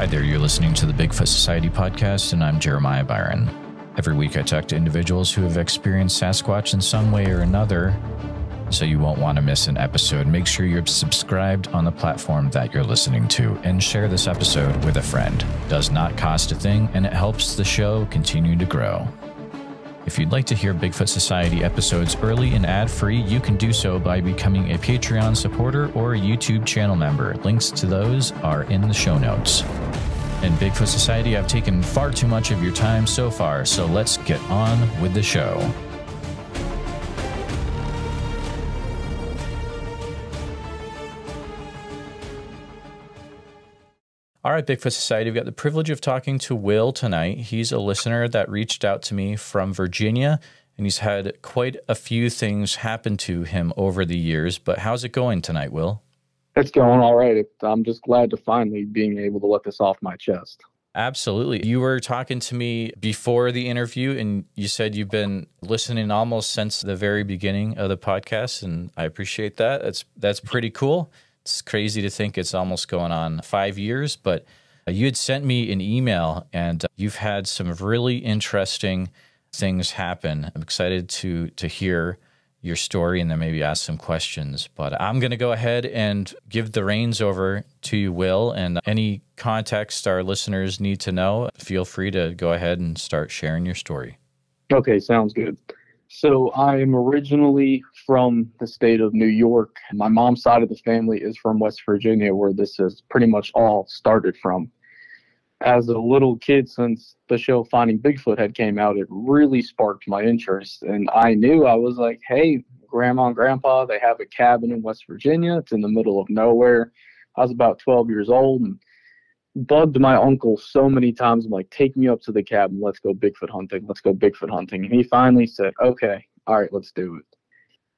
Hi there, you're listening to the Bigfoot Society podcast, and I'm Jeremiah Byron. Every week I talk to individuals who have experienced Sasquatch in some way or another, so you won't want to miss an episode. Make sure you're subscribed on the platform that you're listening to, and share this episode with a friend. It does not cost a thing, and it helps the show continue to grow. If you'd like to hear Bigfoot Society episodes early and ad-free, you can do so by becoming a Patreon supporter or a YouTube channel member. Links to those are in the show notes. In Bigfoot Society, I've taken far too much of your time so far, so let's get on with the show. All right, Bigfoot Society, we've got the privilege of talking to Will tonight. He's a listener that reached out to me from Virginia, and he's had quite a few things happen to him over the years. But how's it going tonight, Will? It's going all right. I'm just glad to finally being able to let this off my chest. Absolutely. You were talking to me before the interview, and you said you've been listening almost since the very beginning of the podcast, and I appreciate that. That's pretty cool. It's crazy to think it's almost going on 5 years, but you had sent me an email, and you've had some really interesting things happen. I'm excited to hear your story and then maybe ask some questions. But I'm going to go ahead and give the reins over to you, Will, and any context our listeners need to know, feel free to go ahead and start sharing your story. Okay, sounds good. So I am originally from the state of New York. My mom's side of the family is from West Virginia, where this has pretty much all started from. As a little kid, since the show Finding Bigfoot had came out, it really sparked my interest. And I knew, I was like, hey, Grandma and Grandpa, they have a cabin in West Virginia. It's in the middle of nowhere. I was about 12 years old and bugged my uncle so many times. I'm like, take me up to the cabin. Let's go Bigfoot hunting. Let's go Bigfoot hunting. And he finally said, okay, all right, let's do it.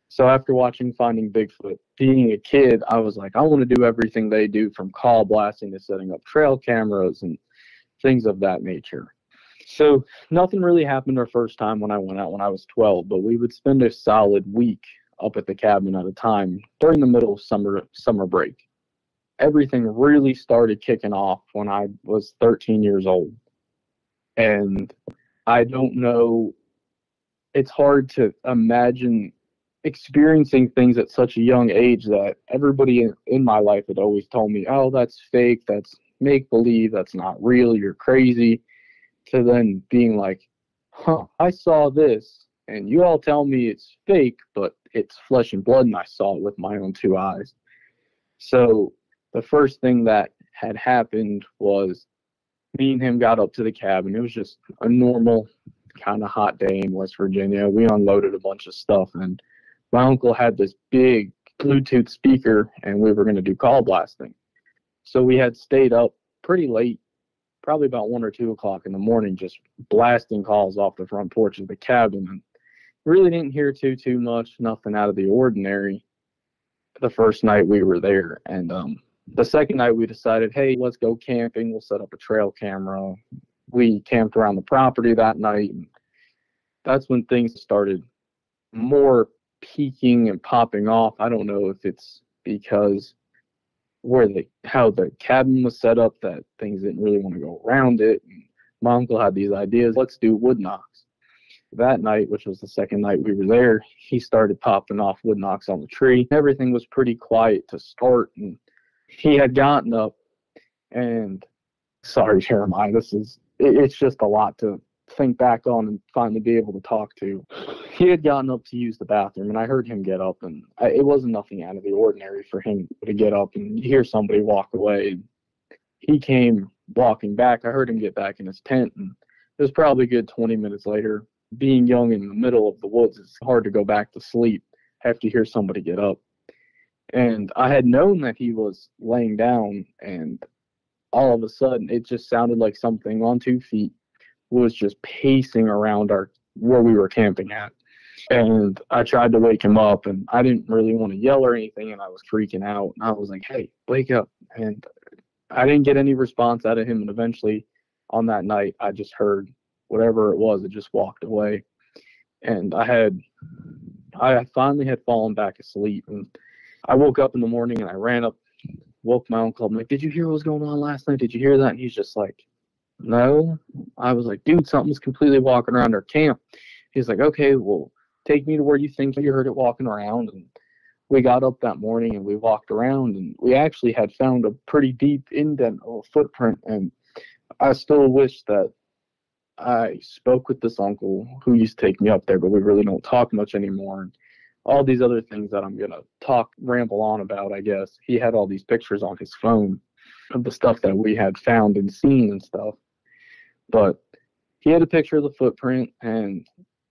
So after watching Finding Bigfoot, being a kid, I was like, I want to do everything they do, from call blasting to setting up trail cameras and things of that nature. So nothing really happened our first time when I went out when I was 12, but we would spend a solid week up at the cabin at a time during the middle of summer break. Everything really started kicking off when I was 13 years old. And I don't know, it's hard to imagine experiencing things at such a young age that everybody in my life had always told me, oh, that's fake, that's make-believe, that's not real, you're crazy, to then being like, I saw this, and you all tell me it's fake, but it's flesh and blood, and I saw it with my own two eyes. So the first thing that had happened was me and him got up to the cabin. It was just a normal kind of hot day in West Virginia. We unloaded a bunch of stuff, and my uncle had this big Bluetooth speaker, and we were going to do call blasting. So we had stayed up pretty late, probably about 1 or 2 o'clock in the morning, just blasting calls off the front porch of the cabin. And really didn't hear too much, nothing out of the ordinary the first night we were there. And the second night we decided, hey, let's go camping. We'll set up a trail camera. We camped around the property that night. And that's when things started more peaking and popping off. I don't know if it's because how the cabin was set up that things didn't really want to go around it. And my uncle had these ideas, let's do wood knocks. That night, which was the second night we were there, he started popping off wood knocks on the tree. Everything was pretty quiet to start, and he had gotten up, and sorry, Jeremiah, it's just a lot to think back on and finally be able to talk to. He had gotten up to use the bathroom, and I heard him get up, and it wasn't nothing out of the ordinary for him to get up and hear somebody walk away. And he came walking back. I heard him get back in his tent, and it was probably a good 20 minutes later. Being young in the middle of the woods, it's hard to go back to sleep after you hear somebody get up. And I had known that he was laying down, and all of a sudden it just sounded like something on 2 feet was just pacing around where we were camping at. And I tried to wake him up, and I didn't really want to yell or anything, and I was freaking out. And I was like, hey, wake up. And I didn't get any response out of him, and eventually on that night I just heard whatever it was, it just walked away. And I finally had fallen back asleep, and I woke up in the morning and I ran up woke my uncle. I'm like, did you hear what was going on last night? Did you hear that? And he's just like, no. I was like, dude, something's completely walking around our camp. He's like, okay, well, take me to where you think you heard it walking around. And we got up that morning and we walked around, and we actually had found a pretty deep indent of a footprint. And I still wish that I spoke with this uncle who used to take me up there, but we really don't talk much anymore. And all these other things that I'm going to ramble on about, I guess. He had all these pictures on his phone of the stuff that we had found and seen and stuff. But he had a picture of the footprint, and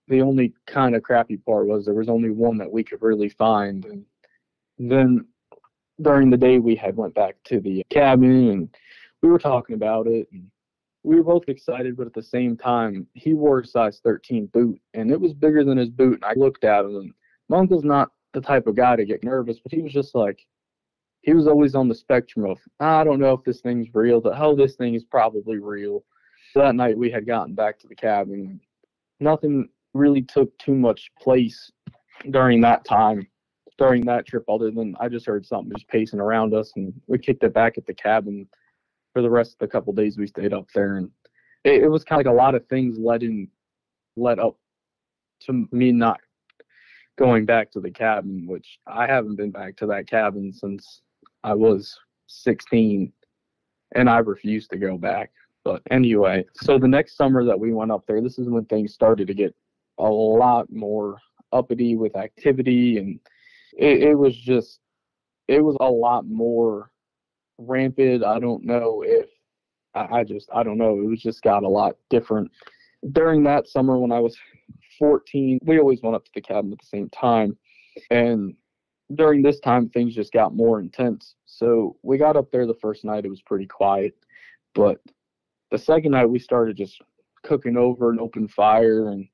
the only kind of crappy part was there was only one that we could really find. And then during the day, we had went back to the cabin, and we were talking about it. And we were both excited, but at the same time, he wore a size 13 boot, and it was bigger than his boot. And I looked at him, and my uncle's not the type of guy to get nervous, but he was just like, he was always on the spectrum of, I don't know if this thing's real, but hell, this thing is probably real. So that night, we had gotten back to the cabin. Nothing really took too much place during that time, during that trip, other than I just heard something just pacing around us, and we kicked it back at the cabin for the rest of the couple days we stayed up there. And it was kind of like a lot of things led up to me not going back to the cabin, which I haven't been back to that cabin since I was 16, and I refused to go back. But anyway, so the next summer that we went up there, this is when things started to get a lot more uppity with activity, and it was a lot more rampant. I don't know if I don't know. It was just got a lot different. During that summer when I was 14, we always went up to the cabin at the same time. And during this time, things just got more intense. So we got up there the first night. It was pretty quiet. But the second night, we started just cooking over an open fire, and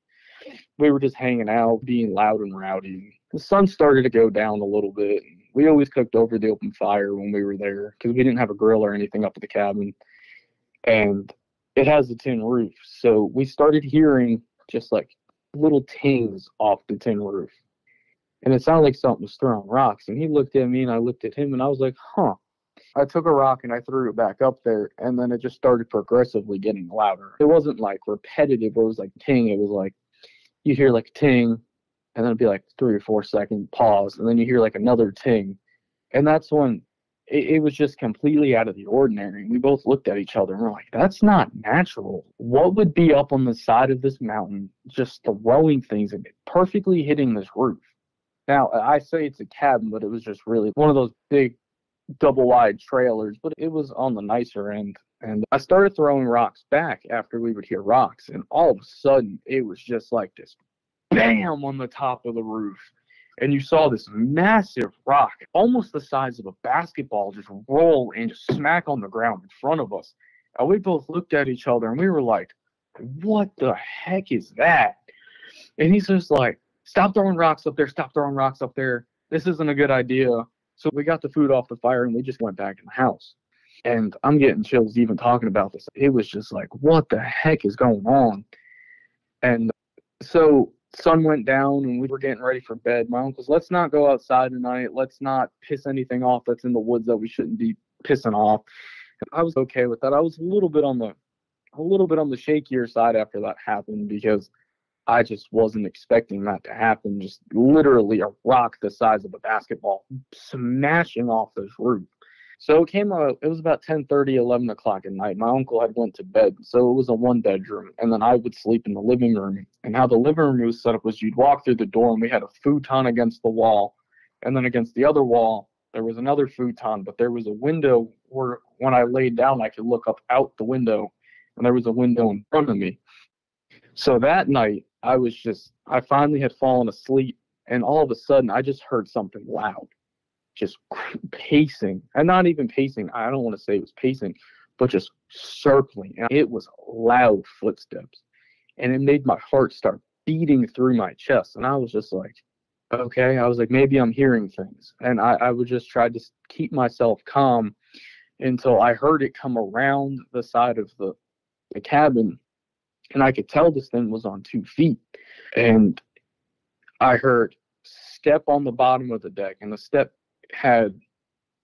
we were just hanging out, being loud and rowdy. The sun started to go down a little bit. We always cooked over the open fire when we were there because we didn't have a grill or anything up at the cabin. And it has a tin roof. So we started hearing just like little tings off the tin roof. And it sounded like something was throwing rocks. And he looked at me and I looked at him, and I was like, huh. I took a rock and I threw it back up there, and then it just started progressively getting louder. It wasn't like repetitive where it was like ting. It was like you hear like ting, and then it'd be like 3 or 4 second pause, and then you hear like another ting. And that's when it was just completely out of the ordinary. We both looked at each other and we're like, that's not natural. What would be up on the side of this mountain just throwing things and perfectly hitting this roof? Now, I say it's a cabin, but it was just really one of those big double-wide trailers, but it was on the nicer end. And I started throwing rocks back after we would hear rocks, and all of a sudden, it was just like this bam on the top of the roof. And you saw this massive rock, almost the size of a basketball, just roll and just smack on the ground in front of us. And we both looked at each other, and we were like, what the heck is that? And he's just like, stop throwing rocks up there, stop throwing rocks up there. This isn't a good idea. So we got the food off the fire, and we just went back in the house. And I'm getting chills even talking about this. It was just like, what the heck is going on? And so sun went down, and we were getting ready for bed. My uncle's, let's not go outside tonight. Let's not piss anything off that's in the woods that we shouldn't be pissing off. And I was okay with that. I was a little bit on the shakier side after that happened, because I just wasn't expecting that to happen. Just literally a rock the size of a basketball smashing off this roof. So it was about 10:30, 11 o'clock at night. My uncle had went to bed, so it was a one-bedroom, and then I would sleep in the living room. And how the living room was set up was you'd walk through the door, and we had a futon against the wall, and then against the other wall, there was another futon, but there was a window where when I laid down, I could look up out the window, and there was a window in front of me. So that night, I finally had fallen asleep, and all of a sudden, I just heard something loud, just pacing, and not even pacing. I don't want to say it was pacing, but just circling. And it was loud footsteps, and it made my heart start beating through my chest. And I was just like, okay. I was like, maybe I'm hearing things. And I would just try to keep myself calm until I heard it come around the side of the cabin, and I could tell this thing was on 2 feet. And I heard step on the bottom of the deck, and the step had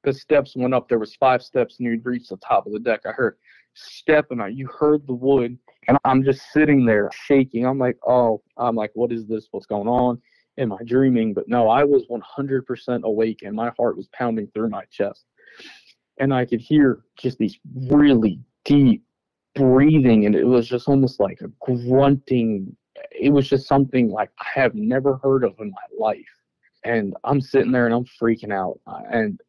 the steps went up. There was 5 steps, and you'd reach the top of the deck. I heard step, and you heard the wood, and I'm just sitting there shaking. I'm like, what is this? What's going on? Am I dreaming? But no, I was 100% awake, and my heart was pounding through my chest. And I could hear just these really deep breathing, and it was just almost like a grunting. It was just something like I have never heard of in my life. And I'm sitting there, and I'm freaking out. And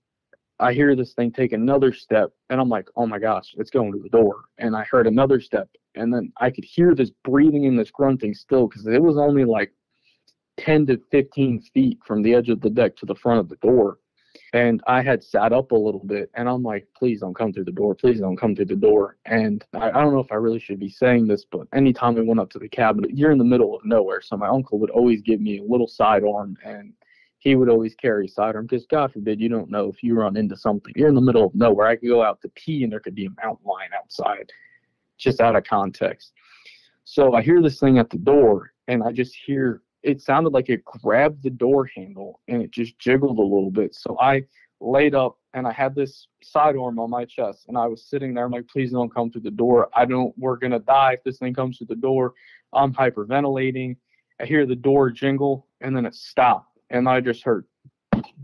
I hear this thing take another step, and I'm like, oh my gosh, it's going to the door. And I heard another step, and then I could hear this breathing and this grunting still, because it was only like 10 to 15 feet from the edge of the deck to the front of the door. And I had sat up a little bit, and I'm like, please don't come through the door. Please don't come through the door. And I don't know if I really should be saying this, but anytime we went up to the cabin, you're in the middle of nowhere. So my uncle would always give me a little sidearm, and he would always carry a sidearm, because God forbid, you don't know if you run into something. You're in the middle of nowhere. I could go out to pee, and there could be a mountain lion outside, just out of context. So I hear this thing at the door, and I just hear, it sounded like it grabbed the door handle, and it just jiggled a little bit. So I laid up, and I had this sidearm on my chest, and I was sitting there. I'm like, please don't come through the door. We're going to die if this thing comes through the door. I'm hyperventilating. I hear the door jingle, and then it stopped. And I just heard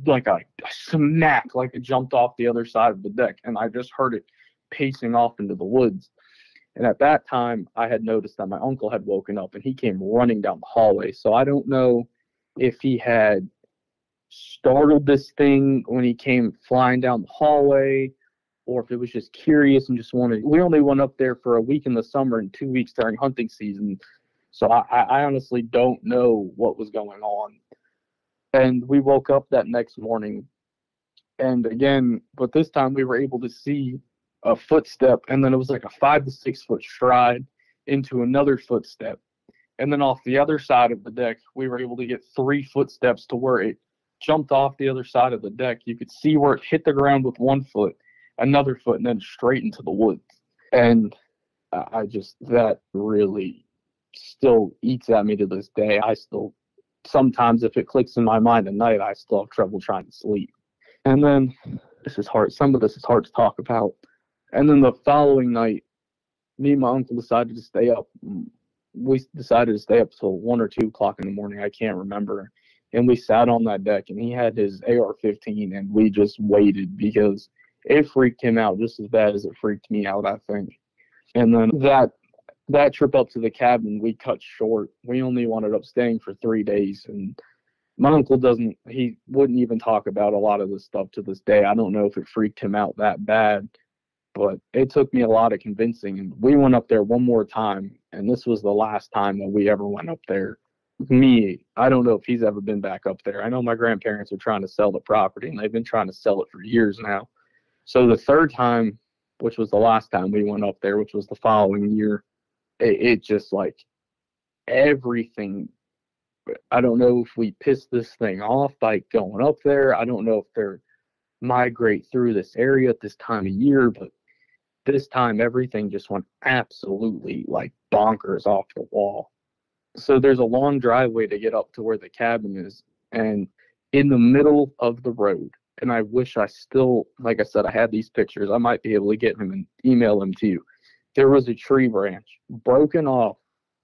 like a smack, like it jumped off the other side of the deck. And I just heard it pacing off into the woods. And at that time, I had noticed that my uncle had woken up, and he came running down the hallway. So I don't know if he had startled this thing when he came flying down the hallway, or if it was just curious and just wanted. We only went up there for a week in the summer and 2 weeks during hunting season. So I honestly don't know what was going on. And we woke up that next morning, and again, but this time we were able to see a footstep, and then it was like a 5 to 6 foot stride into another footstep. And then off the other side of the deck, we were able to get 3 footsteps to where it jumped off the other side of the deck. You could see where it hit the ground with 1 foot, another foot, and then straight into the woods. And that really still eats at me to this day. Sometimes if it clicks in my mind at night, I still have trouble trying to sleep. And then this is hard. Some of this is hard to talk about. And then the following night, me and my uncle decided to stay up. We decided to stay up till 1 or 2 o'clock in the morning. I can't remember. And we sat on that deck, and he had his AR-15, and we just waited, because it freaked him out just as bad as it freaked me out, I think. And then that trip up to the cabin, we cut short. We only wound up staying for 3 days, and my uncle he wouldn't even talk about a lot of this stuff to this day. I don't know if it freaked him out that bad, but it took me a lot of convincing. And we went up there one more time, and this was the last time that we ever went up there. I don't know if he's ever been back up there. I know my grandparents are trying to sell the property, and they've been trying to sell it for years now. So the third time, which was the last time we went up there, which was the following year, it just like everything. I don't know if we pissed this thing off by going up there. I don't know if they're migrate through this area at this time of year, but this time everything just went absolutely like bonkers off the wall. So there's a long driveway to get up to where the cabin is, and in the middle of the road, and I wish I still, like I said, I had these pictures. I might be able to get them and email them to you. There was a tree branch, broken off,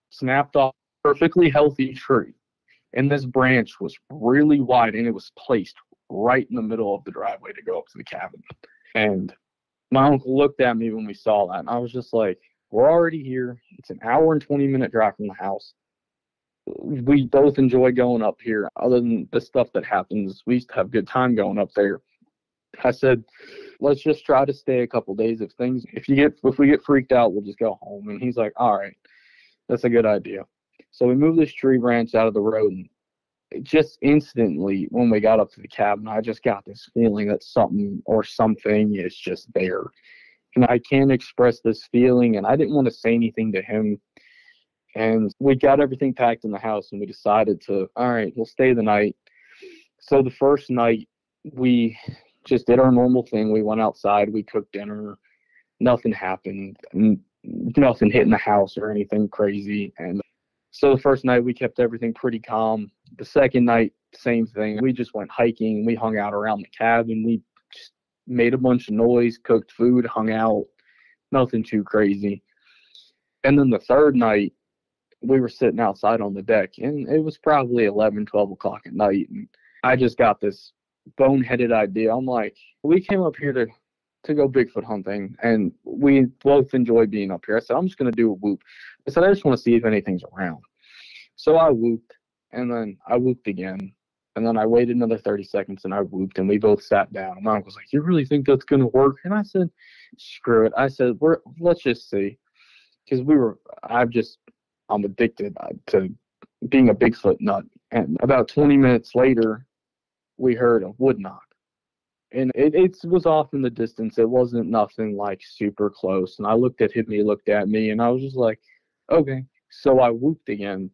snapped off, perfectly healthy tree. And this branch was really wide, and it was placed right in the middle of the driveway to go up to the cabin. And my uncle looked at me when we saw that, and I was just like, we're already here. It's an hour and 20-minute drive from the house. We both enjoy going up here. Other than the stuff that happens, we used to have a good time going up there. I said, let's just try to stay a couple days. If we get freaked out, we'll just go home. And he's like, all right, that's a good idea. So we moved this tree branch out of the road, and just instantly when we got up to the cabin, I just got this feeling that something is just there. And I can't express this feeling, and I didn't want to say anything to him. And we got everything packed in the house, and we decided all right, we'll stay the night. So the first night, we just did our normal thing. We went outside, we cooked dinner, nothing happened, nothing hit in the house or anything crazy. And so the first night, we kept everything pretty calm. The second night, same thing. We just went hiking. We hung out around the cabin. We just made a bunch of noise, cooked food, hung out, nothing too crazy. And then the third night, we were sitting outside on the deck, and it was probably 11, 12 o'clock at night, and I just got this boneheaded idea. I'm like, we came up here to go Bigfoot hunting, and we both enjoy being up here. I said, I'm just going to do a whoop. I said, I just want to see if anything's around. So I whooped, and then I whooped again, and then I waited another 30 seconds, and I whooped, and we both sat down. And my uncle was like, you really think that's going to work? And I said, screw it. I said, let's just see. Because I'm addicted to being a Bigfoot nut. And about 20 minutes later, we heard a wood knock. And it was off in the distance. It wasn't nothing like super close. And I looked at him, he looked at me, and I was just like, okay. So I whooped again.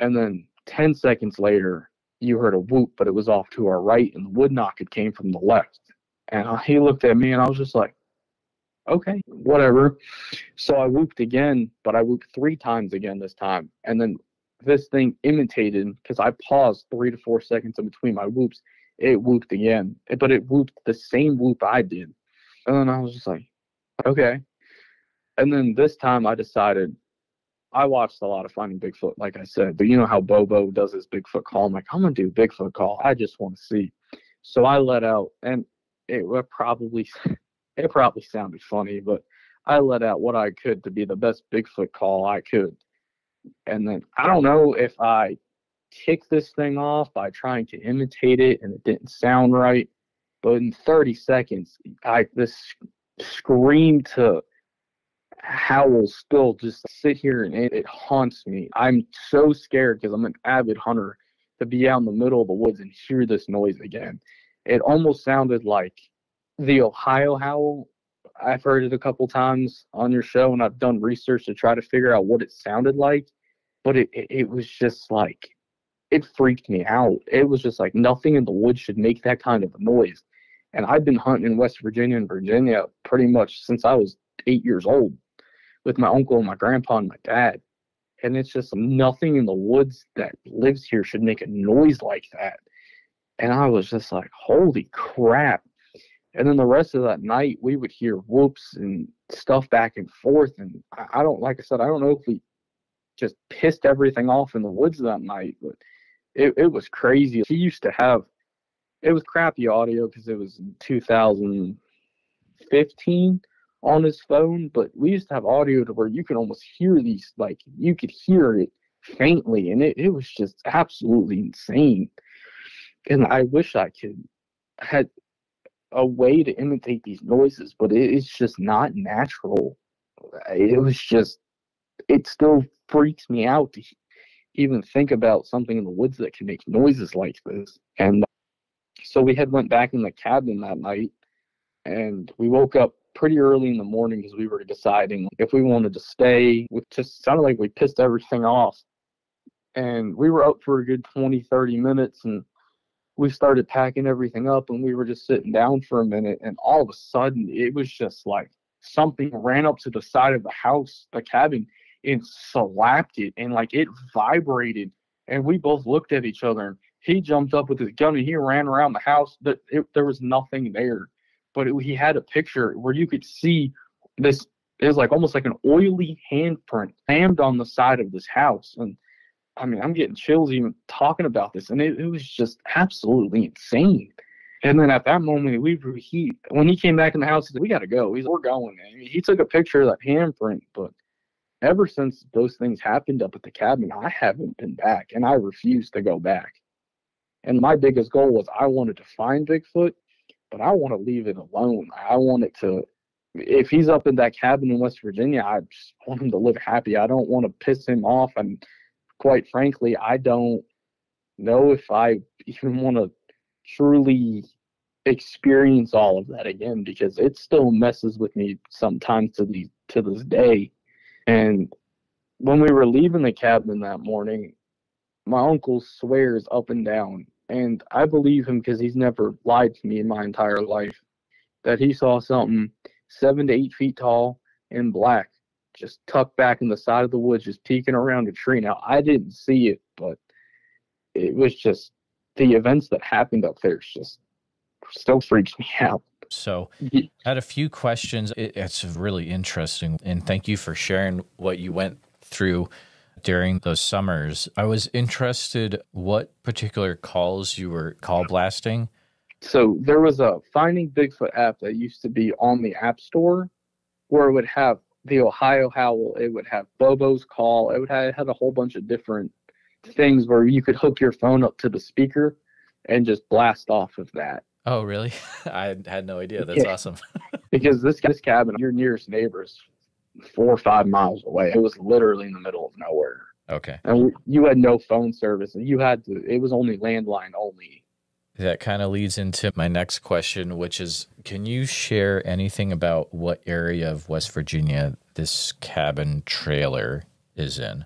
And then 10 seconds later, you heard a whoop, but it was off to our right, and the wood knock, it came from the left. And he looked at me, and I was just like, okay, whatever. So I whooped again, but I whooped 3 times again this time. And then this thing imitated, because I paused 3 to 4 seconds in between my whoops, it whooped again. But it whooped the same whoop I did. And then I was just like, okay. And then this time I decided, I watched a lot of Finding Bigfoot, like I said, but you know how Bobo does his Bigfoot call. I'm like, I'm going to do Bigfoot call. I just want to see. So I let out, and it probably sounded funny, but I let out what I could to be the best Bigfoot call I could. And then I don't know if I kicked this thing off by trying to imitate it and it didn't sound right, but in 30 seconds, this scream to howl still just sit here, and it haunts me. I'm so scared because I'm an avid hunter to be out in the middle of the woods and hear this noise again. It almost sounded like the Ohio howl. I've heard it a couple times on your show, and I've done research to try to figure out what it sounded like, but it was just like, it freaked me out. It was just like nothing in the woods should make that kind of a noise. And I've been hunting in West Virginia and Virginia pretty much since I was 8 years old with my uncle and my grandpa and my dad. And it's just nothing in the woods that lives here should make a noise like that. And I was just like, holy crap. And then the rest of that night, we would hear whoops and stuff back and forth. And I don't know if we just pissed everything off in the woods that night, but it was crazy. He used to have, it was crappy audio because it was in 2015 on his phone, but we used to have audio to where you could almost hear these, like you could hear it faintly, and it was just absolutely insane. And I wish I had a way to imitate these noises, but it's just not natural. It still freaks me out to even think about something in the woods that can make noises like this. And so we went back in the cabin that night, and we woke up pretty early in the morning because we were deciding if we wanted to stay. It just sounded like we pissed everything off. And we were up for a good 20, 30 minutes, and we started packing everything up, and we were just sitting down for a minute, and all of a sudden it was just like something ran up to the side of the house, the cabin, and slapped it, and like it vibrated, and we both looked at each other, and he jumped up with his gun and he ran around the house. There was nothing there, but he had a picture where you could see this. It was like almost like an oily handprint slammed on the side of this house. And I mean, I'm getting chills even talking about this, and it was just absolutely insane. And then at that moment, when he came back in the house, he said, "We got to go. We're going." And he took a picture of that handprint, but ever since those things happened up at the cabin, I haven't been back, and I refuse to go back. And my biggest goal was I wanted to find Bigfoot, but I want to leave it alone. I want it to, if he's up in that cabin in West Virginia, I just want him to live happy. I don't want to piss him off. And quite frankly, I don't know if I even want to truly experience all of that again, because it still messes with me sometimes to this day. And when we were leaving the cabin that morning, my uncle swears up and down, and I believe him because he's never lied to me in my entire life, that he saw something 7 to 8 feet tall and black just tucked back in the side of the woods, just peeking around a tree. Now, I didn't see it, but it was just the events that happened up there just still freaks me out. So I had a few questions. It's really interesting. And thank you for sharing what you went through during those summers. I was interested what particular calls you were call blasting. So there was a Finding Bigfoot app that used to be on the App Store where it would have the Ohio Howl, it would have Bobo's Call, it had a whole bunch of different things where you could hook your phone up to the speaker and just blast off of that. Oh, really? I had no idea. That's awesome. Because this cabin, your nearest neighbor is 4 or 5 miles away. It was literally in the middle of nowhere. Okay. And you had no phone service, and it was only landline only. That kind of leads into my next question, which is, can you share anything about what area of West Virginia this cabin trailer is in?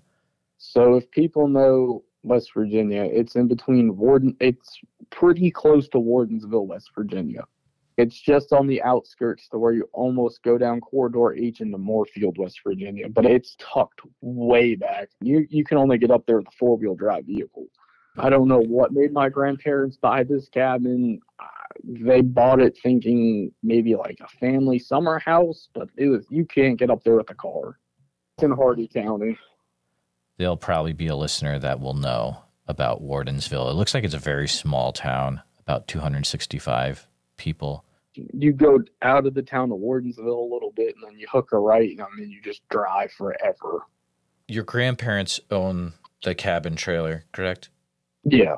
So if people know West Virginia, it's in between it's pretty close to Wardensville, West Virginia. It's just on the outskirts to where you almost go down Corridor H into Moorefield, West Virginia, but it's tucked way back. You can only get up there with a 4-wheel drive vehicle. I don't know what made my grandparents buy this cabin. They bought it thinking maybe like a family summer house, but you can't get up there with a car. It's in Hardy County. There'll probably be a listener that will know about Wardensville. It looks like it's a very small town, about 265 people. You go out of the town of Wardensville a little bit, and then you hook a right, and then you just drive forever. Your grandparents own the cabin trailer, correct? Yeah.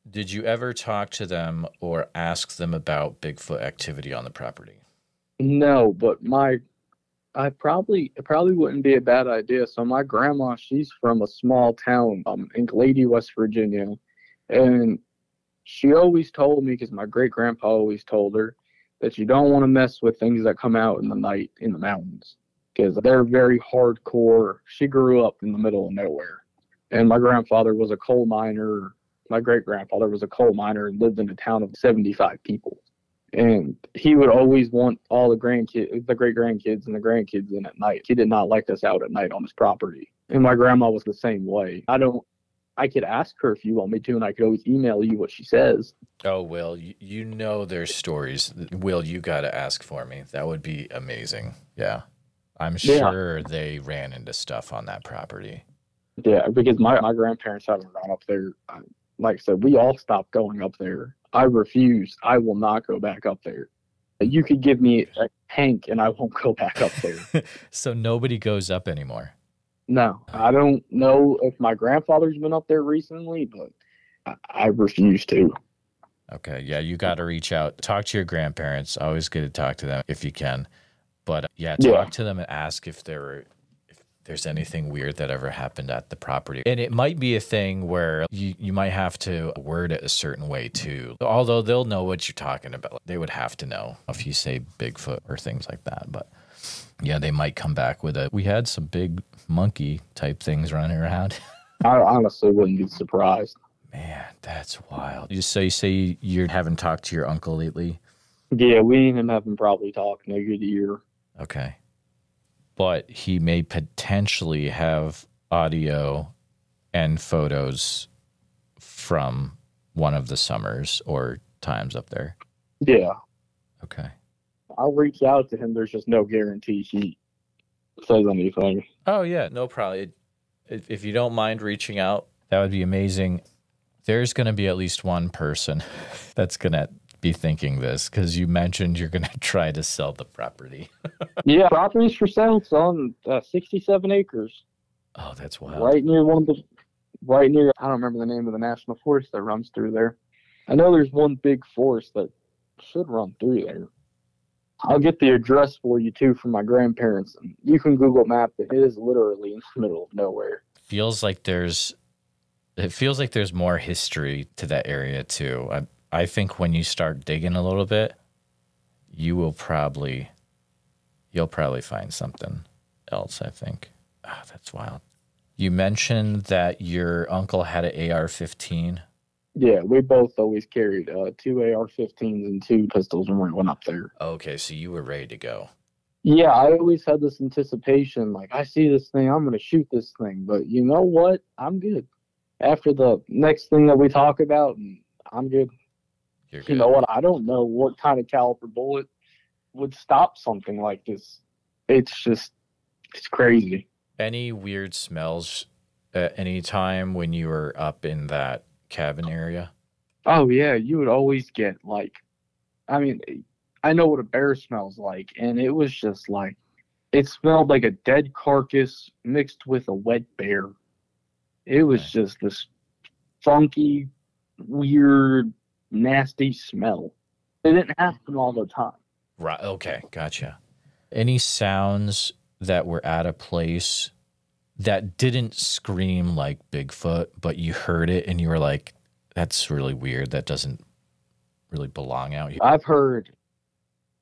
Did you ever talk to them or ask them about Bigfoot activity on the property? No, but it probably wouldn't be a bad idea. So my grandma, she's from a small town in Glady, West Virginia, and she always told me, because my great grandpa always told her, that you don't want to mess with things that come out in the night in the mountains, because they're very hardcore. She grew up in the middle of nowhere, and my grandfather was a coal miner. My great-grandfather was a coal miner and lived in a town of 75 people. And he would always want all the great-grandkids and the grandkids in at night. He did not like us out at night on his property. And my grandma was the same way. I could ask her if you want me to, and I could always email you what she says. Oh, Will, you know their stories. Will, you got to ask for me. That would be amazing. Yeah. I'm sure they ran into stuff on that property. Yeah, because my grandparents haven't gone up there. Like I said, we all stopped going up there. I refuse. I will not go back up there. You could give me a tank and I won't go back up there. So nobody goes up anymore? No. I don't know if my grandfather's been up there recently, but I refuse to. Okay, yeah, you got to reach out. Talk to your grandparents. Always good to talk to them if you can. But talk to them and ask if there's anything weird that ever happened at the property. And it might be a thing where you might have to word it a certain way too. Although they'll know what you're talking about. They would have to know if you say Bigfoot or things like that. But yeah, they might come back with we had some big monkey type things running around. I honestly wouldn't be surprised. Man, that's wild. You say you haven't talked to your uncle lately? Yeah, we and him haven't probably talked in a good year. Okay. But he may potentially have audio and photos from one of the summers or times up there. Yeah. Okay. I'll reach out to him. There's just no guarantee he says anything. Oh, yeah, no problem. If you don't mind reaching out, that would be amazing. There's going to be at least one person that's going to be thinking this, because you mentioned you're going to try to sell the property. Yeah, property's for sale. It's on 67 acres. Oh, that's wild. Right near I don't remember the name of the national forest that runs through there. I know there's one big forest that should run through there. I'll get the address for you too from my grandparents. You can Google map it. It is literally in the middle of nowhere. It feels like there's more history to that area too. I think when you start digging a little bit, you'll probably find something else, I think. Oh, that's wild. You mentioned that your uncle had an AR-15. Yeah, we both always carried 2 AR-15s and 2 pistols when we went up there. Okay, so you were ready to go. Yeah, I always had this anticipation, like, I see this thing, I'm going to shoot this thing. But you know what? I'm good. After the next thing that we talk about, I'm good. You're good. You know what? I don't know what kind of caliber bullet would stop something like this? It's crazy. Any weird smells at any time when you were up in that cabin area? Oh yeah, you would always get like, I mean, I know what a bear smells like, and it was just like, it smelled like a dead carcass mixed with a wet bear. It was Okay. just this funky, weird, nasty smell. It didn't happen all the time. Right. Okay. Gotcha. Any sounds that were out of place that didn't scream like Bigfoot, but you heard it and you were like, that's really weird. That doesn't really belong out here. I've heard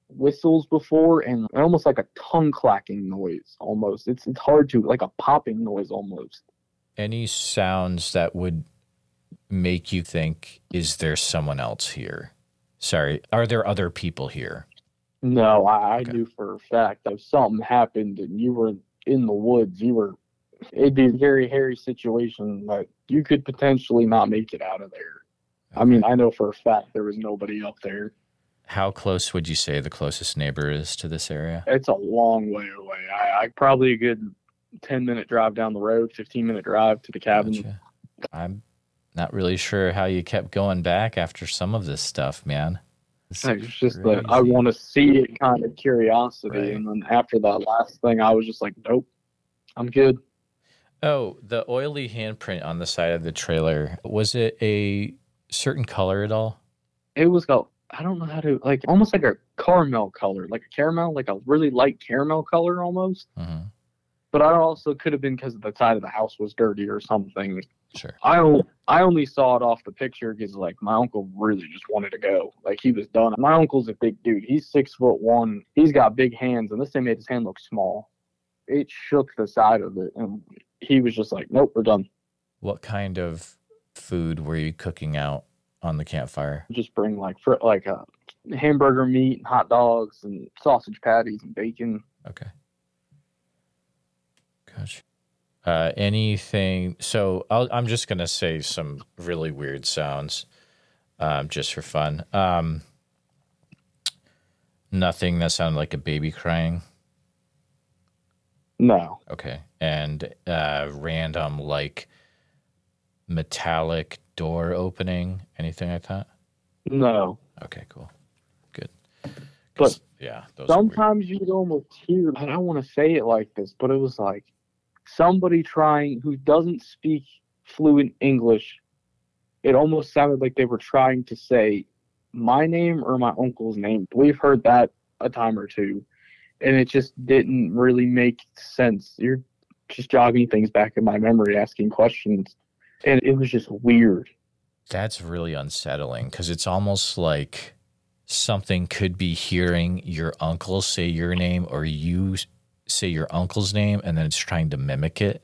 whistles before and almost like a tongue clacking noise almost. It's hard to, like a popping noise almost. Any sounds that would make you think, is there someone else here? Sorry, are there other people here? No, I Okay. knew for a fact that if something happened and you were in the woods, it'd be a very hairy situation that you could potentially not make it out of there. Okay. I mean, I know for a fact there was nobody up there. How close would you say the closest neighbor is to this area? It's a long way away. I probably a good 10-minute drive down the road, 15-minute drive to the cabin. Gotcha. I'm not really sure how you kept going back after some of this stuff, man. It's just that I want to see it kind of curiosity. Right. And then after that last thing, I was just like, nope, I'm good. Oh, the oily handprint on the side of the trailer, was it a certain color at all? It was I don't know how to, like, almost like a caramel color, like a caramel, like a really light caramel color almost. Mm-hmm. But I also could have been because the side of the house was dirty or something. Sure. I only saw it off the picture because, like, my uncle really just wanted to go. Like, he was done. My uncle's a big dude. He's 6'1". He's got big hands, and this thing made his hand look small. It shook the side of it, and he was just like, nope, we're done. What kind of food were you cooking out on the campfire? Just bring, like, hamburger meat and hot dogs and sausage patties and bacon. Okay. Gotcha. Anything? So I'm just gonna say some really weird sounds, just for fun. Nothing that sounded like a baby crying. No. Okay. And random like metallic door opening. Anything like that? No. Okay. Cool. Good. But yeah, those are weird. sometimes you would almost hear, I don't want to say it like this, but it was like somebody trying who doesn't speak fluent English. It almost sounded like they were trying to say my name or my uncle's name. We've heard that a time or two, and it just didn't really make sense. You're just jogging things back in my memory, asking questions, and it was just weird. That's really unsettling because it's almost like something could be hearing your uncle say your name or you say your uncle's name and then it's trying to mimic it,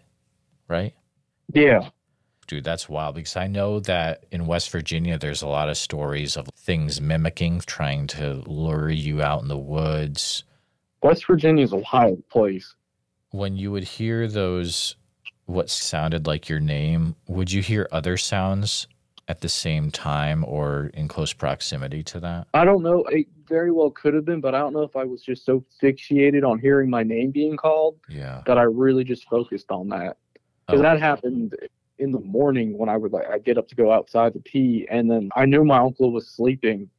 right? Yeah. Dude, that's wild because I know that in West Virginia, there's a lot of stories of things mimicking, trying to lure you out in the woods. West Virginia's a wild place. When you would hear those, what sounded like your name, would you hear other sounds at the same time or in close proximity to that? I don't know. It very well could have been, but I don't know if I was just so fixated on hearing my name being called that I really just focused on that. Because that happened in the morning when I get up to go outside to pee, and then I knew my uncle was sleeping,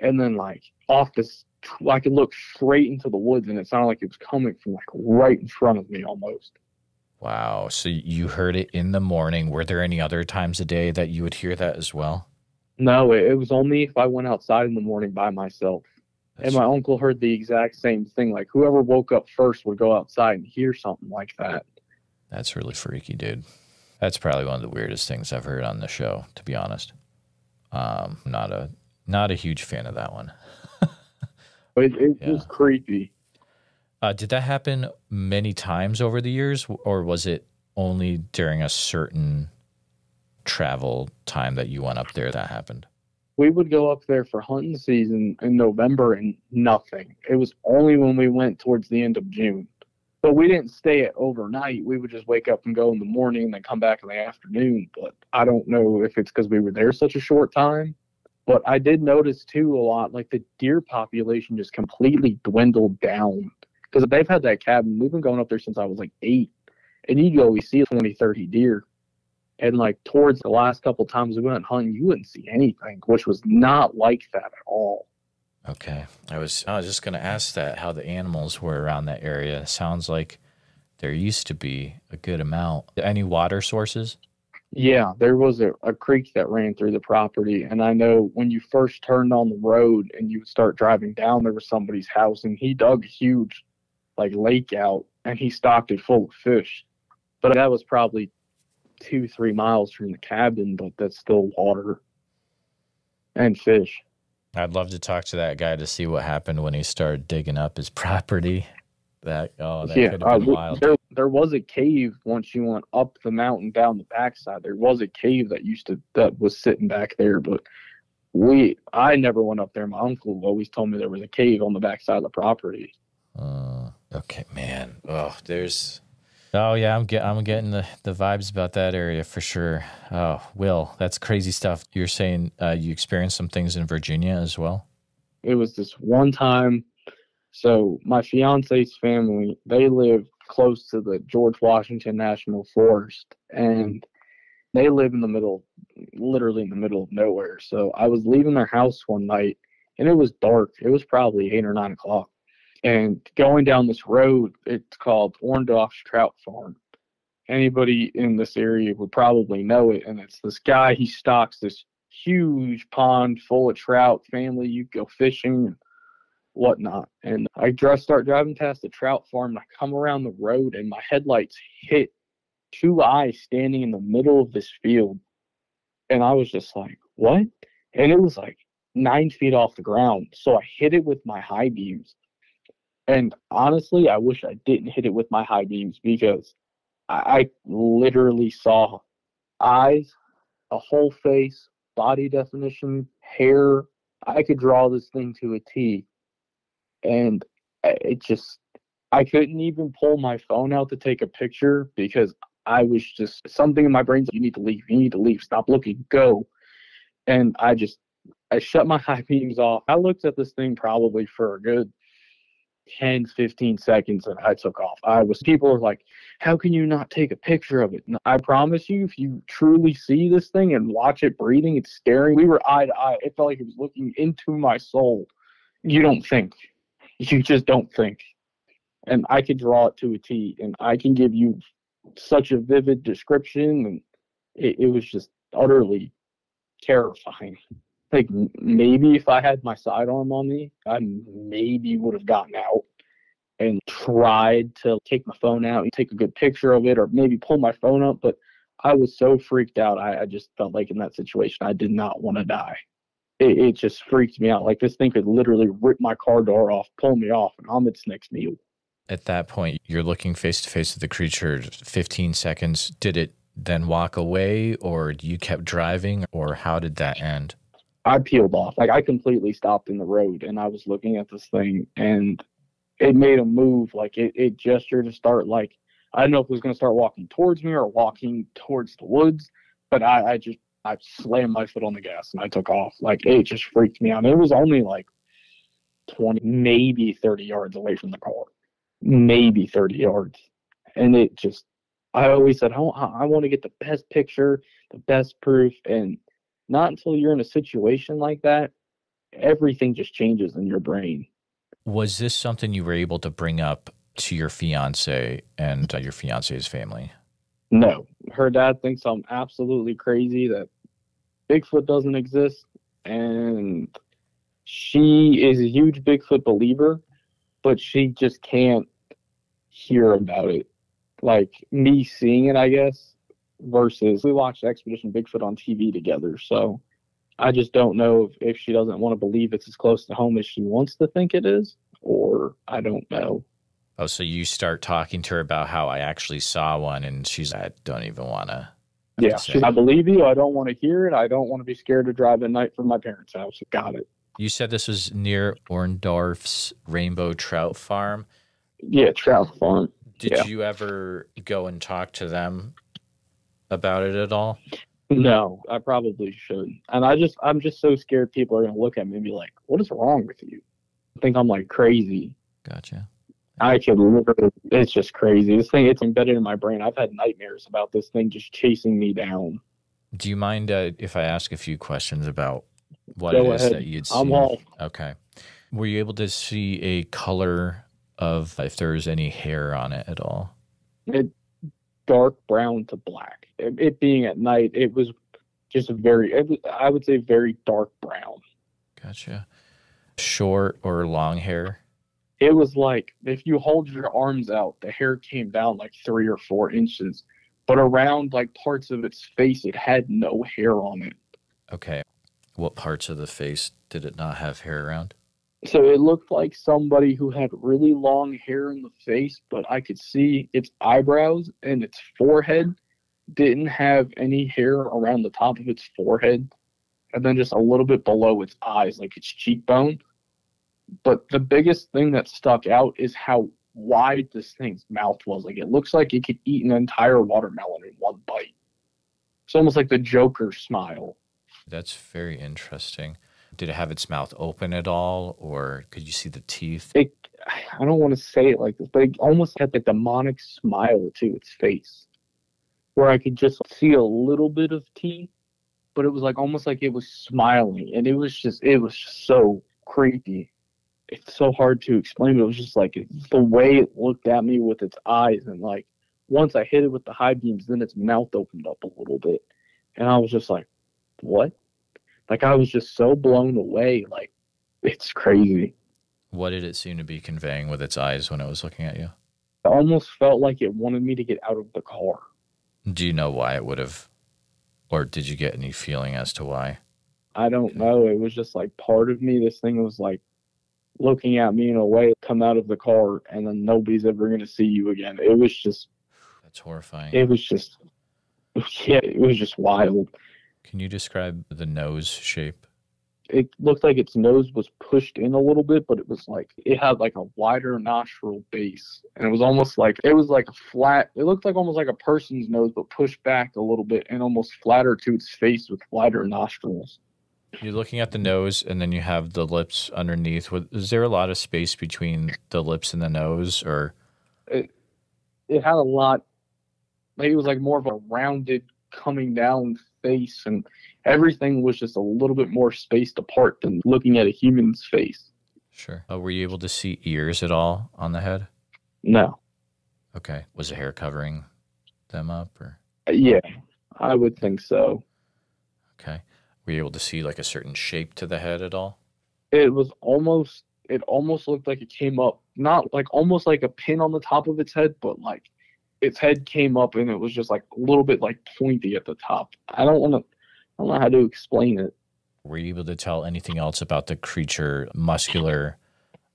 and then like off this, I could look straight into the woods, and it sounded like it was coming from like right in front of me almost. Wow. So you heard it in the morning. Were there any other times a day that you would hear that as well? No, it was only if I went outside in the morning by myself. And my uncle heard the exact same thing. Like whoever woke up first would go outside and hear something like that. That's really freaky, dude. That's probably one of the weirdest things I've heard on the show, to be honest. Not a huge fan of that one. It was creepy. Did that happen many times over the years, or was it only during a certain travel time that you went up there that happened? We would go up there for hunting season in November and nothing. It was only when we went towards the end of June. But we didn't stay at overnight. We would just wake up and go in the morning and then come back in the afternoon. But I don't know if it's because we were there such a short time But I did notice too a lot, like the deer population just completely dwindled down because they've had that cabin. We've been going up there since I was like 8, and you always see 20, 30 deer. And like towards the last couple times we went hunting, you wouldn't see anything, which was not like that at all. Okay. I was just going to ask that, how the animals were around that area. Sounds like there used to be a good amount. Any water sources? Yeah, there was a creek that ran through the property. And I know when you first turned on the road and you would start driving down, there was somebody's house, and he dug a huge like lake out and he stocked it full of fish. But that was probably 2-3 miles from the cabin, but that's still water and fish. I'd love to talk to that guy to see what happened when he started digging up his property. That could have been wild. There was a cave once you went up the mountain down the backside. There was a cave that was sitting back there, but I never went up there. My uncle always told me there was a cave on the backside of the property. Okay, man. Oh yeah, I'm getting the vibes about that area for sure. Oh, Will, that's crazy stuff. You're saying you experienced some things in Virginia as well? It was this one time. So my fiance's family, they live close to the George Washington National Forest, and they live literally in the middle of nowhere. So I was leaving their house one night, and it was dark. It was probably 8 or 9 o'clock. And going down this road, it's called Orndorff's Trout Farm. Anybody in this area would probably know it. And it's this guy, he stocks this huge pond full of trout. Family, you go fishing and whatnot. And I start driving past the trout farm, and I come around the road, and my headlights hit 2 eyes standing in the middle of this field. And I was just like, what? And it was like 9 feet off the ground. So I hit it with my high beams. And honestly, I wish I didn't hit it with my high beams, because I literally saw eyes, a whole face, body definition, hair. I could draw this thing to a T. And I couldn't even pull my phone out to take a picture, because I was just, something in my brain said, you need to leave, stop looking, go. And I shut my high beams off. I looked at this thing probably for a good 10, 15 seconds, and I took off. People are like, how can you not take a picture of it? And I promise you, if you truly see this thing and watch it breathing, it's staring. We were eye to eye. It felt like it was looking into my soul. You don't think. You just don't think. And I could draw it to a T, and I can give you such a vivid description, and it was just utterly terrifying. Like, maybe if I had my sidearm on me, I maybe would have gotten out and tried to take my phone out and take a good picture of it, or maybe pull my phone up. But I was so freaked out. I just felt like in that situation, I did not want to die. It just freaked me out. Like, this thing could literally rip my car door off, pull me off, and I'm its next meal. At that point, you're looking face to face with the creature, 15 seconds. Did it then walk away, or you kept driving, or how did that end? I peeled off. Like, I completely stopped in the road, and I was looking at this thing, and it made a move. Like, it gestured to start, like, I don't know if it was going to start walking towards me or walking towards the woods, but I slammed my foot on the gas, and I took off. Like, it just freaked me out. It was only like 20, maybe 30 yards away from the car. Maybe 30 yards. And I always said, I want to get the best picture, the best proof, and not until you're in a situation like that, everything just changes in your brain. Was this something you were able to bring up to your fiance and your fiance's family? No. Her dad thinks I'm absolutely crazy, that Bigfoot doesn't exist, and she is a huge Bigfoot believer, but she just can't hear about it. Like, me seeing it, I guess, versus we watched Expedition Bigfoot on TV together. So I just don't know if she doesn't want to believe it's as close to home as she wants to think it is, or I don't know. Oh, so you start talking to her about how I actually saw one, and she's, I don't even want to. Yeah, I believe you. I don't want to hear it. I don't want to be scared to drive at night from my parents' house. Got it. You said this was near Orndorff's Rainbow Trout Farm? Yeah, Trout Farm. Did you ever go and talk to them about it at all? No, I probably should. And I'm just so scared people are gonna look at me and be like, "What is wrong with you?" I think I'm like crazy. Gotcha. I could literally, it's just crazy. This thing, it's embedded in my brain. I've had nightmares about this thing just chasing me down. Do you mind if I ask a few questions about what it Go is ahead. that you'd I'm seen? all, Okay. Were you able to see a color of if there was any hair on it at all? it dark brown to black. It being at night, it was just I would say very dark brown. Gotcha. Short or long hair? It was like if you hold your arms out, the hair came down like 3 or 4 inches, but around like parts of its face, it had no hair on it. Okay. What parts of the face did it not have hair around? So it looked like somebody who had really long hair in the face, but I could see its eyebrows and its forehead didn't have any hair around the top of its forehead, and then just a little bit below its eyes, like its cheekbone. But the biggest thing that stuck out is how wide this thing's mouth was. Like it looks like it could eat an entire watermelon in one bite. It's almost like the Joker smile. That's very interesting. Did it have its mouth open at all, or could you see the teeth? I don't want to say it like this, but it almost had the demonic smile to its face, where I could just see a little bit of teeth, but it was like almost like it was smiling, and it was just so creepy. It's so hard to explain, but it was just like the way it looked at me with its eyes, and like once I hit it with the high beams, then its mouth opened up a little bit, and I was just like, what? Like I was just so blown away. Like it's crazy. What did it seem to be conveying with its eyes when it was looking at you? It almost felt like it wanted me to get out of the car. Do you know why it would have, or did you get any feeling as to why? I don't know. It was just like part of me. This thing was like looking at me in a way, come out of the car, and then nobody's ever going to see you again. It was just, That's horrifying. it was just, yeah, it was just wild. Can you describe the nose shape? It looked like its nose was pushed in a little bit, but it was like it had like a wider nostril base, and it was like a flat. It looked like almost like a person's nose, but pushed back a little bit and almost flatter to its face with wider nostrils. You're looking at the nose, and then you have the lips underneath. Is there a lot of space between the lips and the nose, or? It had a lot. Like it was like more of a rounded coming down face, and everything was just a little bit more spaced apart than looking at a human's face. Sure. Were you able to see ears at all on the head? No. Okay. Was the hair covering them up, or? Yeah, I would think so. Okay. Were you able to see like a certain shape to the head at all? It almost looked like it came up, not like almost like a pin on the top of its head, but like its head came up and it was just like a little bit like pointy at the top. I don't know how to explain it. Were you able to tell anything else about the creature, muscular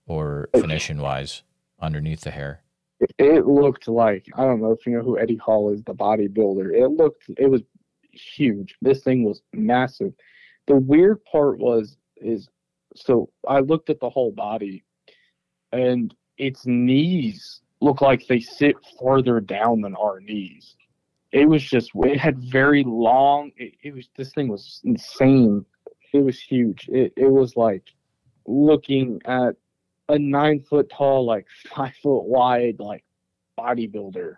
or finishing wise, underneath the hair? It looked like, I don't know if you know who Eddie Hall is, the bodybuilder. It was huge. This thing was massive. The weird part is so I looked at the whole body, and its knees look like they sit farther down than our knees. It had very long, this thing was insane. It was huge. It was like looking at a 9 foot tall, like 5 foot wide, like bodybuilder.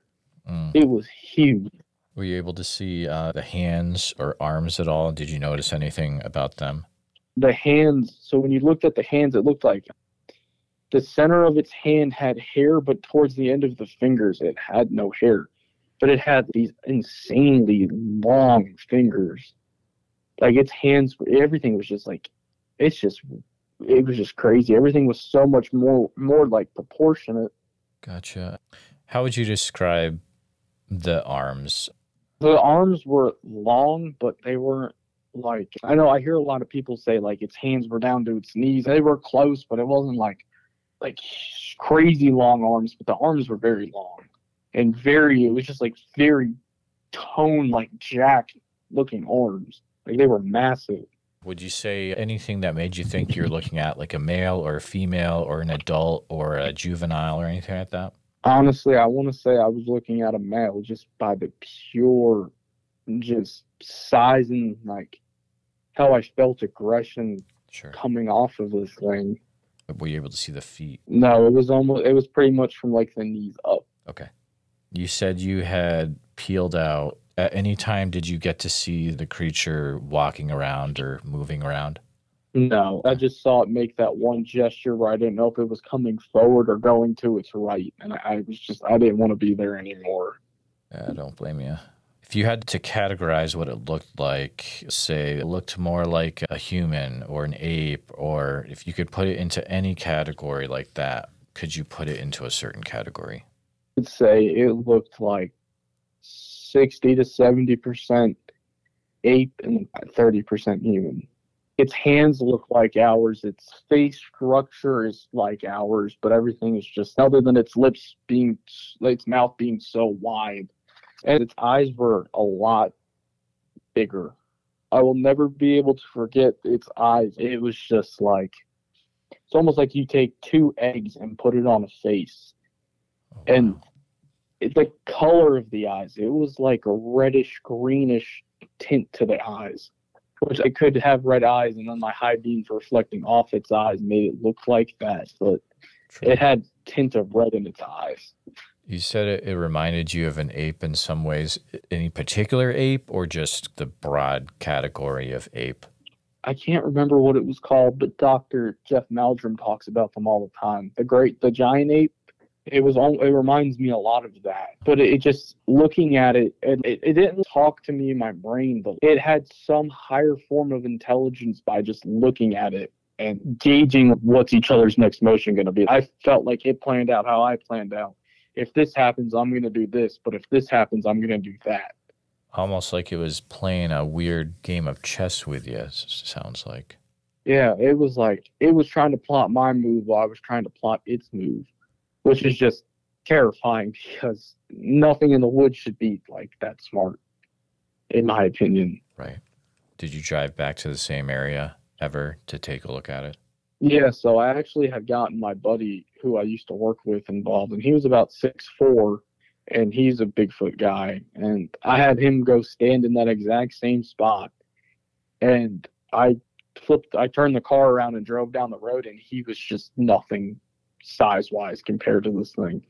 It was huge. Were you able to see the hands or arms at all? Did you notice anything about them? The hands, so when you looked at the hands, it looked like the center of its hand had hair, but towards the end of the fingers, it had no hair. But it had these insanely long fingers. Like its hands, everything was just like, it was just crazy. Everything was so much more like proportionate. Gotcha. How would you describe the arms? The arms were long, but they weren't like, I know I hear a lot of people say like its hands were down to its knees. They were close, but it wasn't like crazy long arms, but the arms were very long and it was just like very toned, like jack looking arms. Like they were massive. Would you say anything that made you think you're looking at like a male or a female or an adult or a juvenile or anything like that? Honestly, I want to say I was looking at a male just by the pure just size and like how I felt aggression Sure. coming off of this thing. Were you able to see the feet? No, it was pretty much from like the knees up. Okay. You said you had peeled out. At any time did you get to see the creature walking around or moving around? No, I just saw it make that one gesture where I didn't know if it was coming forward or going to its right. And I didn't want to be there anymore. I don't blame you. If you had to categorize what it looked like, say it looked more like a human or an ape, or if you could put it into any category like that, could you put it into a certain category? I'd say it looked like 60 to 70% ape and 30% human. Its hands look like ours. Its face structure is like ours, but everything is just, other than its mouth being so wide. And its eyes were a lot bigger. I will never be able to forget its eyes. It was just like, it's almost like you take two eggs and put it on a face. Oh, wow. And the color of the eyes, it was like a reddish, greenish tint to the eyes, which I could have red eyes, and then my high beams reflecting off its eyes made it look like that. But True. It had tint of red in its eyes. You said it reminded you of an ape in some ways. Any particular ape or just the broad category of ape? I can't remember what it was called, but Dr. Jeff Meldrum talks about them all the time. The giant ape, it reminds me a lot of that. But it just, looking at it, it didn't talk to me in my brain, but it had some higher form of intelligence by just looking at it and gauging what's each other's next motion going to be. I felt like it planned out how I planned out. If this happens, I'm going to do this, but if this happens, I'm going to do that. Almost like it was playing a weird game of chess with you, sounds like. Yeah, it was like, it was trying to plot my move while I was trying to plot its move, which is just terrifying because nothing in the woods should be like that smart, in my opinion. Right. Did you drive back to the same area ever to take a look at it? Yeah, so I actually had gotten my buddy who I used to work with involved, and he was about 6'4", and he's a Bigfoot guy. And I had him go stand in that exact same spot, and I turned the car around and drove down the road, and he was just nothing size-wise compared to this thing.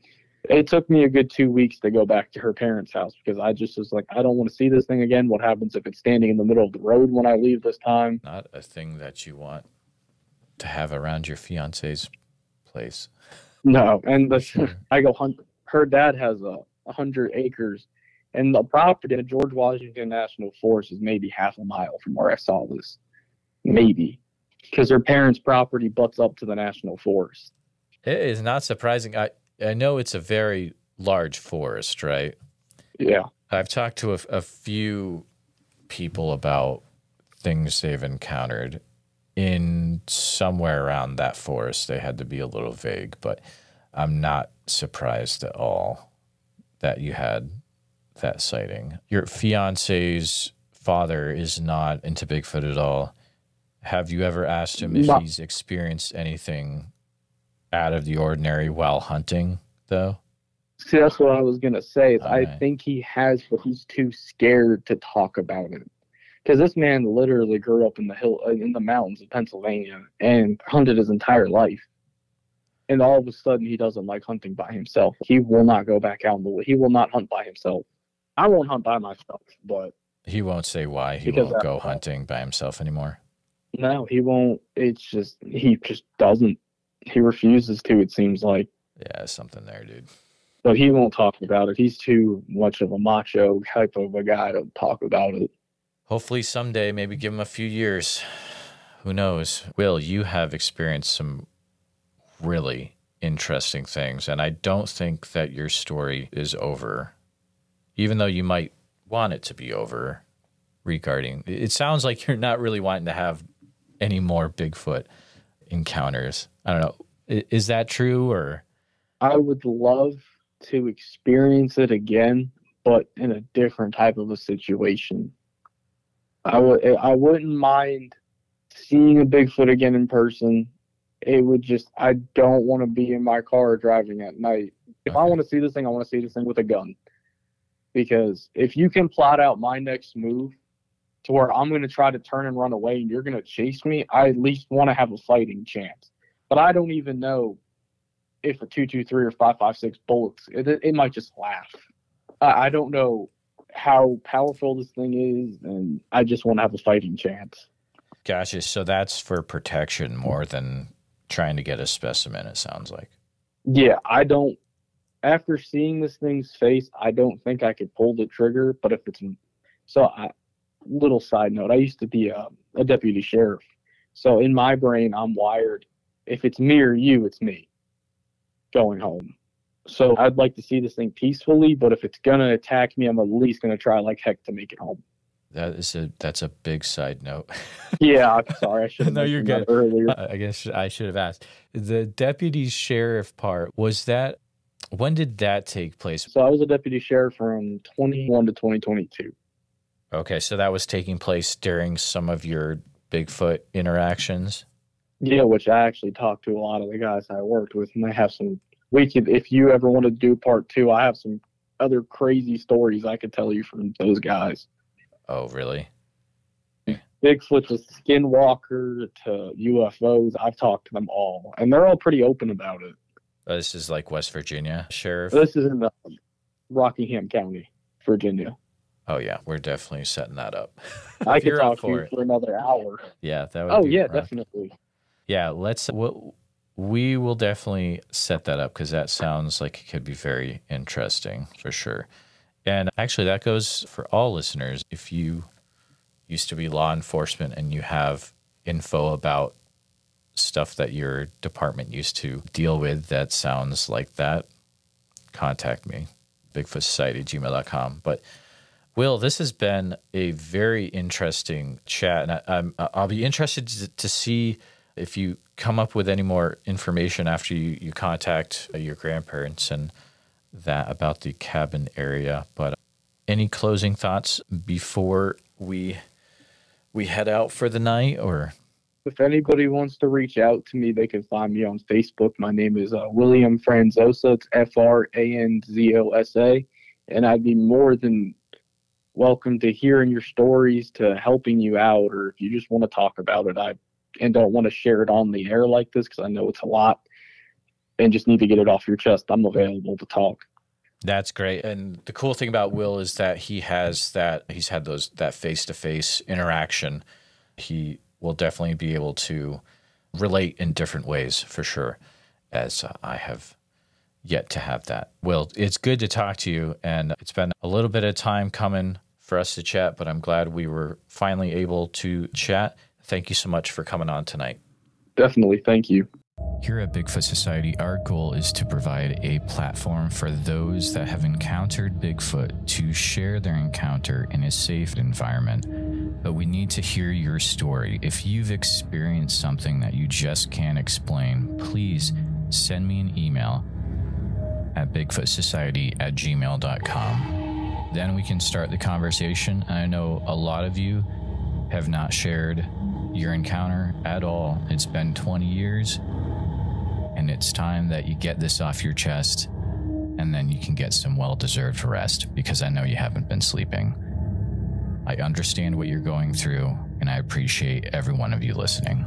It took me a good 2 weeks to go back to her parents' house because I just was like, I don't want to see this thing again. What happens if it's standing in the middle of the road when I leave this time? Not a thing that you want to have around your fiance's place. No, and Sure. I go hunt. Her dad has 100 acres, and the property at George Washington National Forest is maybe half a mile from where I saw this. Maybe. Because her parents' property butts up to the National Forest. It is not surprising. I know it's a very large forest, right? Yeah. I've talked to a few people about things they've encountered in somewhere around that forest. They had to be a little vague, but I'm not surprised at all that you had that sighting. Your fiance's father is not into Bigfoot at all. Have you ever asked him if he's experienced anything out of the ordinary while hunting, though? See, that's what I was going to say. All I right. think he has, but he's too scared to talk about it. Because this man literally grew up in the mountains of Pennsylvania and hunted his entire life. And all of a sudden, he doesn't like hunting by himself. He will not go back out in the woods. He will not hunt by himself. I won't hunt by myself, but He won't say why he won't go hunting by himself anymore. no, he won't. He just doesn't. He refuses to, it seems like. Yeah, something there, dude. But he won't talk about it. He's too much of a macho type of a guy to talk about it. Hopefully someday, maybe give him a few years. Who knows? Will, you have experienced some really interesting things, and I don't think that your story is over, even though you might want it to be over regarding. It sounds like you're not really wanting to have any more Bigfoot encounters. I don't know. Is that true, or? I would love to experience it again, but in a different type of a situation. I wouldn't mind seeing a Bigfoot again in person. It would just, I don't want to be in my car driving at night. If I want to see this thing, I want to see this thing with a gun. because if you can plot out my next move to where I'm going to try to turn and run away and you're going to chase me, I at least want to have a fighting chance. But I don't even know if a 2.23 or 5.56 bullets, it might just laugh. I don't know how powerful this thing is, and I just want to have a fighting chance. Gotcha. So that's for protection more than trying to get a specimen, it sounds like. Yeah, after seeing this thing's face, I don't think I could pull the trigger, but if it's, little side note, I used to be a deputy sheriff. So in my brain, I'm wired, if it's me or you, it's me going home. So I'd like to see this thing peacefully, but if it's going to attack me, I'm at least going to try like heck to make it home. That's a big side note. Yeah, I'm sorry. I should have mentioned that earlier. I guess I should have asked. The deputy sheriff part, when did that take place? So I was a deputy sheriff from 21 to 2022. Okay, so that was taking place during some of your Bigfoot interactions? Yeah, which I actually talked to a lot of the guys I worked with, and they have some. If you ever want to do part 2, I have some other crazy stories I could tell you from those guys. Oh, really? Bigfoot to skinwalker to UFOs. I've talked to them all, and they're all pretty open about it. This is like West Virginia, Sheriff? This is in Rockingham County, Virginia. Oh, yeah. We're definitely setting that up. I could talk to you for another hour. Yeah, that would be yeah, rough. Definitely. Yeah, we will definitely set that up because that sounds like it could be very interesting for sure. And actually, that goes for all listeners. If you used to be law enforcement and you have info about stuff that your department used to deal with that sounds like that, contact me, bigfootsociety@gmail.com. But Will, this has been a very interesting chat, and I'll be interested to see if you come up with any more information after you contact your grandparents and that about the cabin area. But any closing thoughts before we head out for the night? Or if anybody wants to reach out to me, they can find me on Facebook. My name is William Franzosa. It's Franzosa, and I'd be more than welcome to hearing your stories, to helping you out, or if you just want to talk about it, and don't want to share it on the air like this because I know it's a lot and just need to get it off your chest, I'm available to talk. That's great. And the cool thing about Will is that he's had that face-to-face interaction. He will definitely be able to relate in different ways for sure, as I have yet to have that. Will, it's good to talk to you, and it's been a little bit of time coming for us to chat, but I'm glad we were finally able to chat. Thank you so much for coming on tonight. Definitely. Thank you. Here at Bigfoot Society, our goal is to provide a platform for those that have encountered Bigfoot to share their encounter in a safe environment. But we need to hear your story. If you've experienced something that you just can't explain, please send me an email at bigfootsociety@gmail.com. Then we can start the conversation. And I know a lot of you have not shared your encounter at all. It's been 20 years, and it's time that you get this off your chest, and then you can get some well-deserved rest, because I know you haven't been sleeping. I understand what you're going through, and I appreciate every one of you listening.